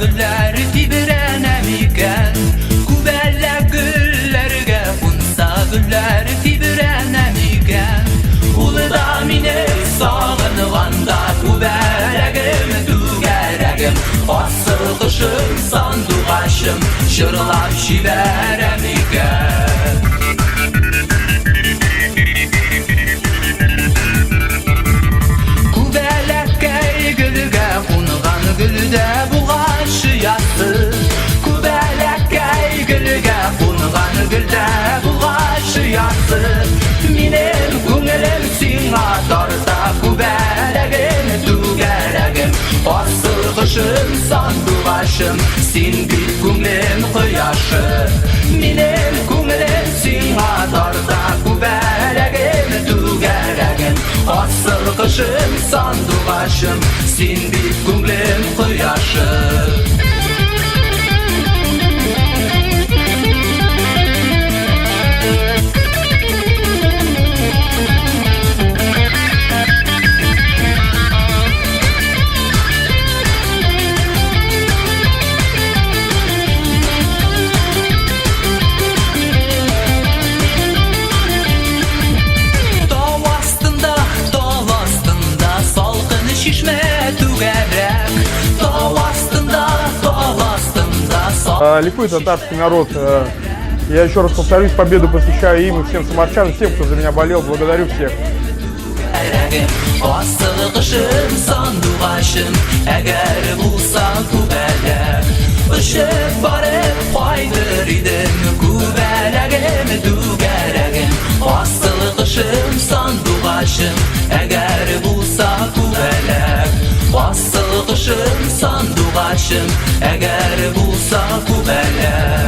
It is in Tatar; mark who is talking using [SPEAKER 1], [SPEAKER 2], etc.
[SPEAKER 1] Güller tibrenem iken, kubella güllerge unsa güller tibrenem iken. Ulda mine sağınğanda kubellegim dügeregim, asıl kışım sanduğaşım şırlap şiverem iken. Kubellekey gülge unğan gülde yattı. Kubellekey gülge unğan gülde buğaşı yattı. Minem güngülüm siňa darda kubellegim dügeregim, asıl kışım sanduğaşım sin bir güngülüm kıyaşı. Minem güngülüm siňa darda kubellegim dügeregim, asıl kışım sanduğaşım sin bir güngülüm kıyaşı.
[SPEAKER 2] Ликуй, татарский народ. Я еще раз повторюсь, победу посвящаю им и всем самарчанам, всем, кто за меня болел. Благодарю всех.
[SPEAKER 1] Asıl kışım sanduğaşım, eğer bulsan kubelle, ışık barıp faydır idim, kubellegim dügeregim. Asıl kışım sanduğaşım, eğer bulsan kubelle, asıl kışım sanduğaşım, eğer bulsan kubelle.